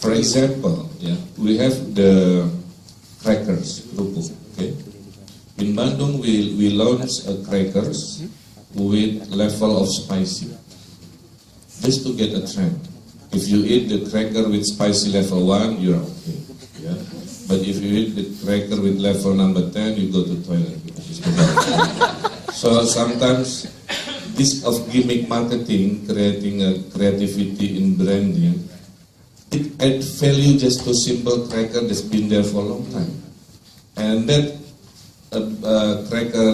For example, we have the crackers, kerupuk. Okay, in Bandung we launched crackers with level of spicy, just to get a trend. If you eat the cracker with spicy level 1, you're okay. Yeah, but if you eat the cracker with level number 10, you go to toilet. So sometimes this of gimmick marketing, creating a creativity in branding, it add value just to simple cracker that's been there for a long time. And that cracker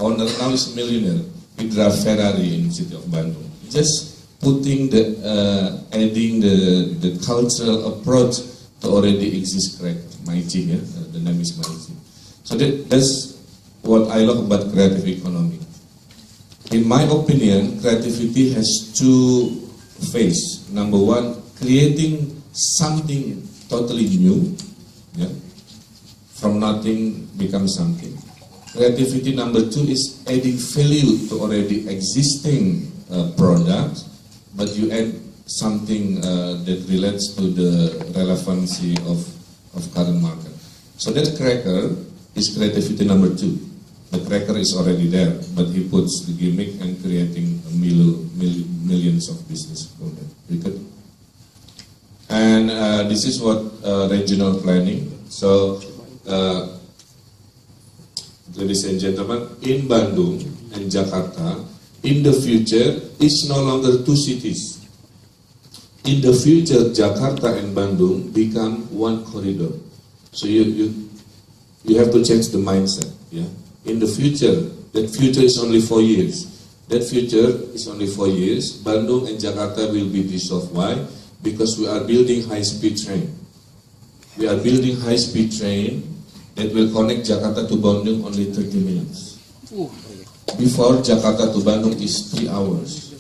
owner now is a millionaire. He drives Ferrari in the city of Bandung. Just putting adding the cultural approach to already exist cracker. Maiji, the name is Maiji. So that's what I love about creative economy. In my opinion, creativity has two phases. Number one, creating something totally new, from nothing becomes something. Creativity number two is adding value to already existing products, but you add something that relates to the relevancy of current market. So that cracker is creativity number two. The cracker is already there, but he puts the gimmick and creating millions of business from that. And this is what regional planning. So, ladies and gentlemen, in Bandung and Jakarta, in the future, it's no longer two cities. In the future, Jakarta and Bandung become one corridor. So you have to change the mindset. In the future, that future is only 4 years. That future is only 4 years. Bandung and Jakarta will be dissolved. Why? Because we are building high-speed train. We are building high-speed train that will connect Jakarta to Bandung only 30 minutes. Before, Jakarta to Bandung is 3 hours.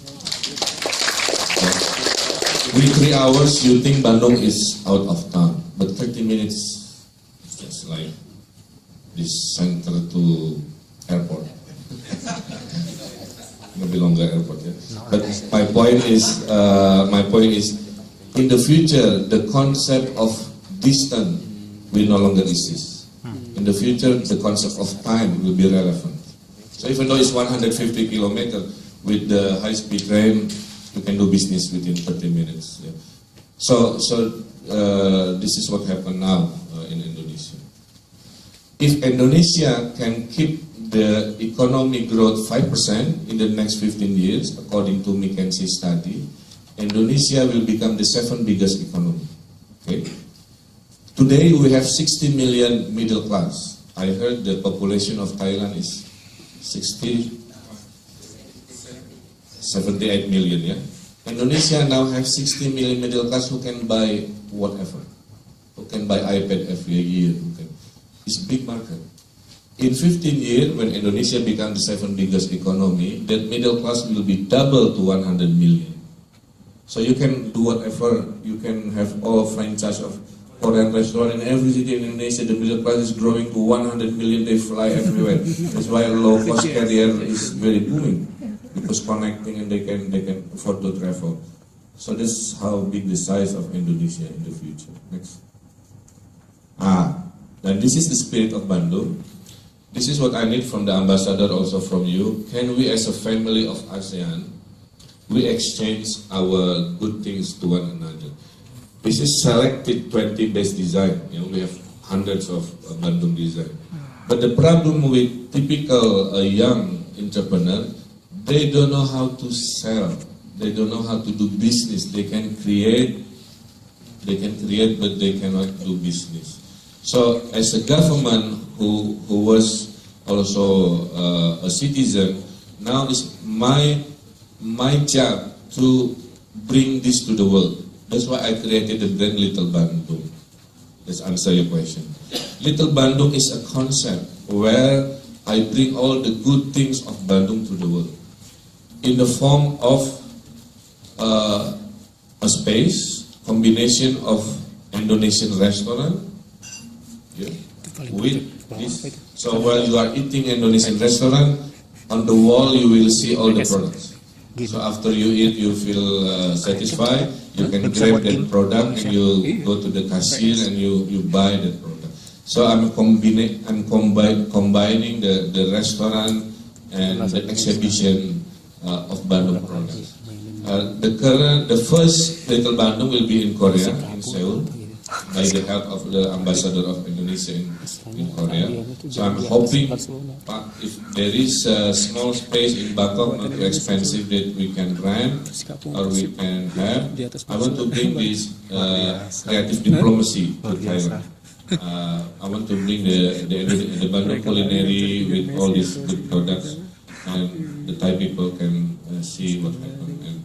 With 3 hours, you think Bandung is out of town. But 30 minutes is just like this center to airport. Maybe longer airport, But my point is, in the future, the concept of distance will no longer exist. In the future, the concept of time will be relevant. So even though it's 150 kilometers, with the high-speed train, you can do business within 30 minutes. So this is what happened now in Indonesia. If Indonesia can keep the economic growth 5% in the next 15 years, according to McKinsey study, Indonesia will become the 7th biggest economy. Okay. Today we have 60 million middle class. I heard the population of Thailand is 78 million. Indonesia now have 60 million middle class who can buy whatever, who can buy iPad every year. It's a big market. In 15 years, when Indonesia becomes the 7th biggest economy, that middle class will be double to 100 million. So you can do whatever, you can have all franchise of Korean restaurant in every city in Indonesia. The middle class is growing to 100 million, they fly everywhere. That's why low-cost carrier is very booming, because connecting and they can afford to travel. So this is how big the size of Indonesia in the future. Next. And this is the spirit of Bandung. This is what I need from the ambassador, also from you. Can we, as a family of ASEAN, we exchange our good things to one another? This is selected 20 best design. We have hundreds of Bandung design. But the problem with typical young entrepreneur, they don't know how to sell. They don't know how to do business. They can create, but they cannot do business. So as a government who was also a citizen, now it's my job to bring this to the world. That's why I created the brand Little Bandung. Let's answer your question. Little Bandung is a concept where I bring all the good things of Bandung to the world in the form of a space, combination of Indonesian restaurant, with this. So while you are eating Indonesian restaurant, on the wall you will see all the products. So after you eat, you feel satisfied. You can grab that product and you go to the cashier and you buy that product. So I'm combining the restaurant and the exhibition of Bandung products. The first Little Bandung will be in Korea, in Seoul, by the help of the ambassador of Indonesia in Korea. So I'm hoping if there is a small space in Bangkok, not too expensive, that we can rent or we can have, I want to bring this creative diplomacy to Thailand. I want to bring the Bandung culinary with all these good products, and the Thai people can see what happened.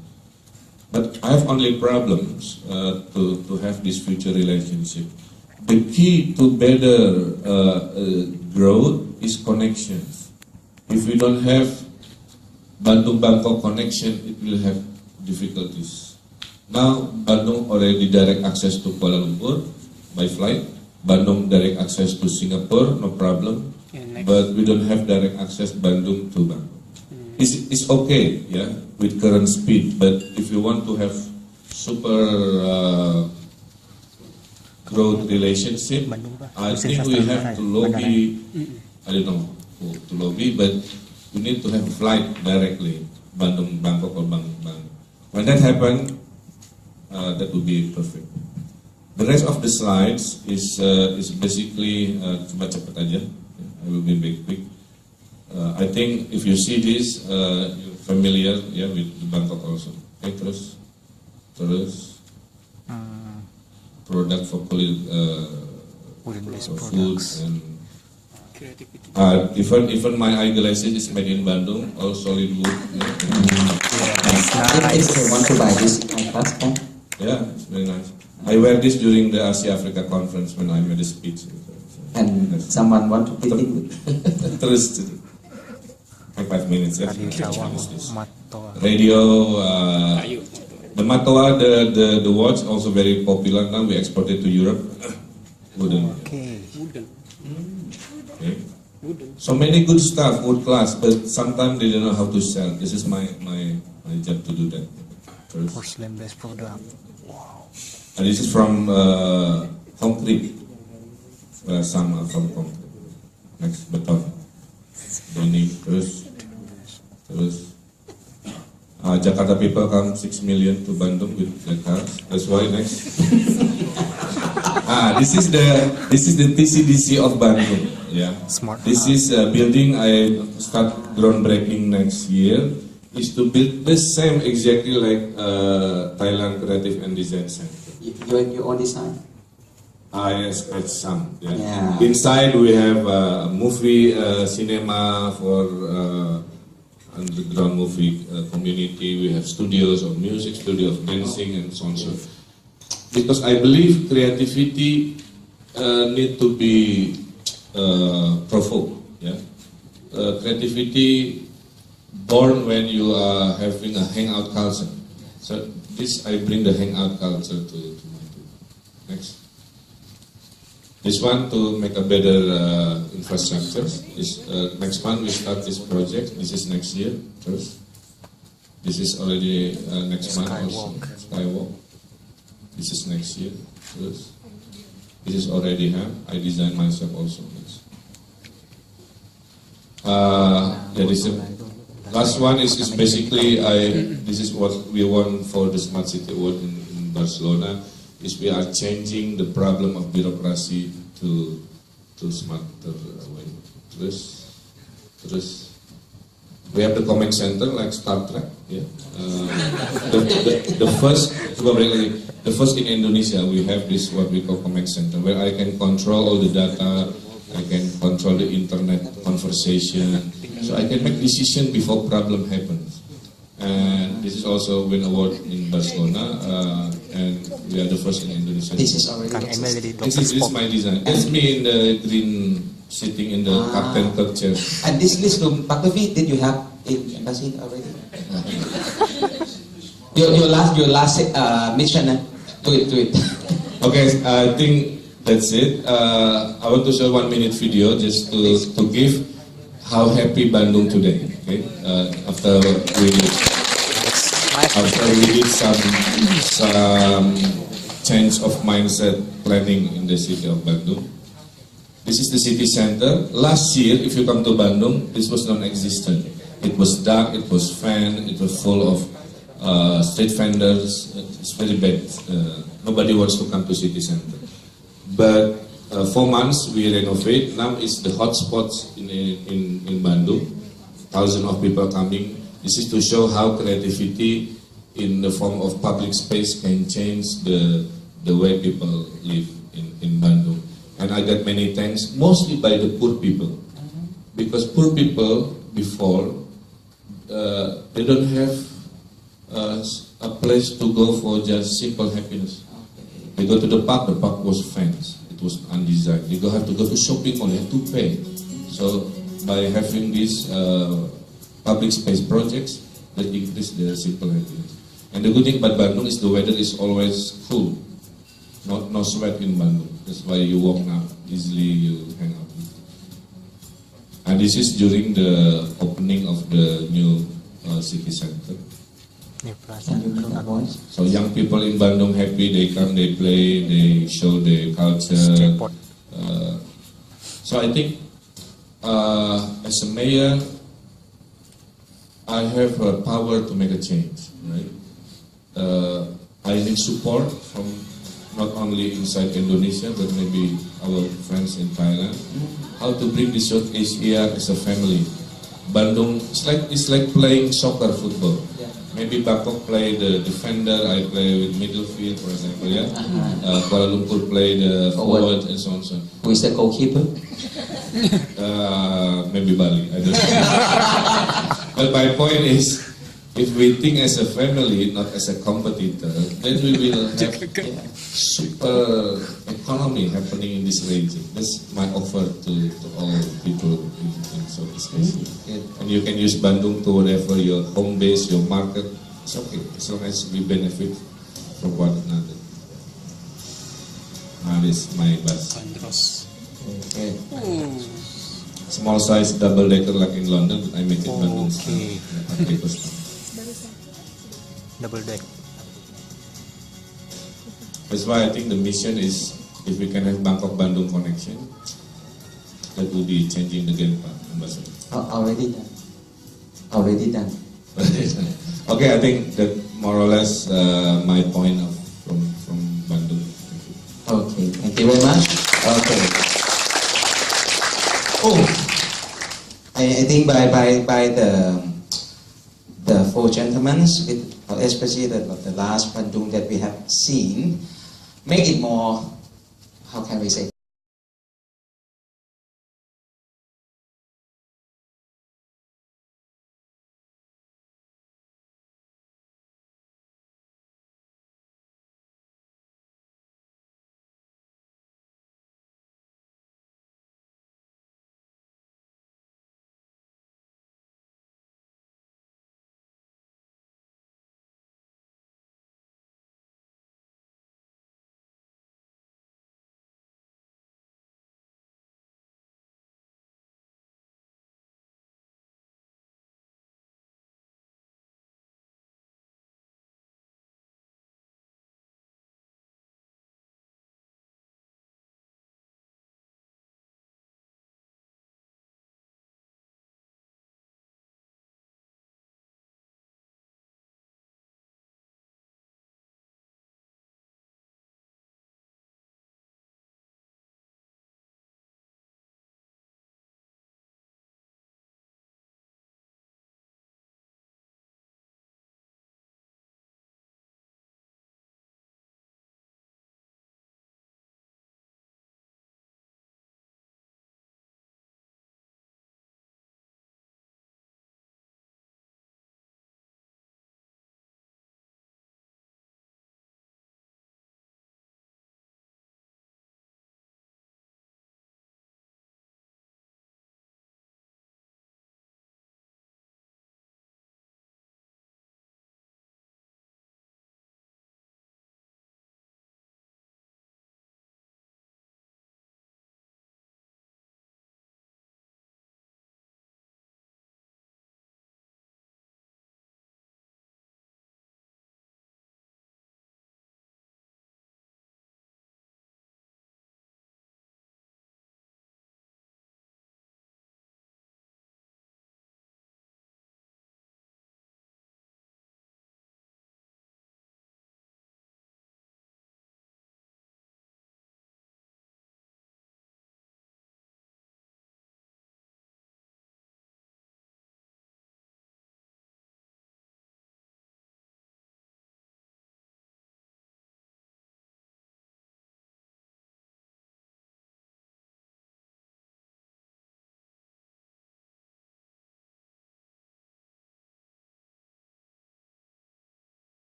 But I have only problems to have this future relationship. The key to better growth is connections. If we don't have Bandung-Bangkok connection, it will have difficulties. Now, Bandung already direct access to Kuala Lumpur by flight. Bandung direct access to Singapore, no problem. But we don't have direct access Bandung to Bangkok. It's okay, yeah, with current speed, but if you want to have super growth relationship, I think we have to lobby, I don't know who to lobby, but we need to have a flight directly, Bandung, Bangkok or Bangkok. When that happens, that would be perfect. The rest of the slides is basically, cuma cepat aja, I will be very quick. I think if you see this, you're familiar, yeah, with the Bangkok also. Okay, terus product for food and even my eyeglasses is made in Bandung, all solid wood. Yeah. If I want to buy this eyeglass, yeah, it's very nice. I wear this during the Asia Africa conference when I made a speech. And someone want to fit in with. Terus. 5 minutes, yeah. Radio, the Matoa, the watch, also very popular now. We export it to Europe. Wooden. Okay. Okay. So many good stuff, wood class, but sometimes they don't know how to sell. This is my job to do that. Porcelain-based product. Wow. And this is from concrete. Some are from concrete. Next, beton. Doni, terus Jakarta people come 6 million to Bandung with their cars. That's why next. This is the TCDC of Bandung. Yeah. Smart. This is a building I start groundbreaking next year. Is to build the same exactly like Thailand Creative and Design Center. You own design? Yes, at some. Yeah. Yeah. Inside we have a movie cinema for underground movie community. We have studios of music, studio of dancing, and so on. So, because I believe creativity need to be provoked. Yeah, creativity born when you are having a hangout culture. So this I bring the hangout culture to my group. Next. This one to make a better infrastructure. This next month we start this project. This is next year first. This is already next month also. Skywalk. This is next year first. This is already have. I designed myself also. Yeah, this is, last one is basically this is what we want for the Smart City Award in Barcelona. Is we are changing the problem of bureaucracy to smarter way. Terus we have the comment center like Star Trek. Yeah. The first in Indonesia we have this what we call comment center where I can control all the data, I can control the internet conversation, so I can make decision before problem happens. And this is also win award in Barcelona, and we are the first in Indonesia. This is already. This is my design. That's me in the green, sitting in the captain third chair. And this list room, Pak Devi, did you have in embassy already? your last mission, do it. Okay, I think that's it. I want to show 1 minute video just to give how happy Bandung today. Okay, after we. after we did some change of mindset planning in the city of Bandung. This is the city center. Last year, if you come to Bandung, this was non-existent. It was dark, it was fan, it was full of street vendors. It's very bad. Nobody wants to come to city center. But 4 months we renovate. Now it's the hot spots in Bandung. Thousands of people coming. This is to show how creativity in the form of public space can change the way people live in Bandung. And I got many thanks, mostly by the poor people. Because poor people before, they don't have a place to go for just simple happiness. They go to the park was fenced. It was undesigned. They have to go to shopping mall, you have to pay. So by having these public space projects, that increase the simple happiness. And the good thing about Bandung is the weather is always cool. No sweat in Bandung. That's why you walk now easily, you hang out. And this is during the opening of the new city center. So young people in Bandung happy, they come, they play, they show their culture. So I think as a mayor, I have a power to make a change, right? I need support from not only inside Indonesia, but maybe our friends in Thailand. How to bring this South Asia as a family. Bandung, it's like playing soccer, football. Yeah. Maybe Bangkok play the defender, I play with middle field, for example, yeah? Kuala Lumpur play the forward, and so on. Who is the goalkeeper? Maybe Bali, I don't know. But my point is, if we think as a family, not as a competitor, then we will have super economy happening in this region. That's my offer to all people in Southeast Asia. And you can use Bandung to whatever your home base, your market. It's okay, as long as we benefit from one another. This is my bus. Okay. Small size double decker like in London, but I make it Bandung. Okay. Double deck. That's why I think the mission is, if we can have Bangkok-Bandung connection, that will be changing the game, Ambassador. Already done. Already done. Okay, I think that more or less my point from Bandung. Okay, thank you very much. Okay. Oh, I think by the 4 gentlemen, especially the last Bandung that we have seen, make it more, how can we say,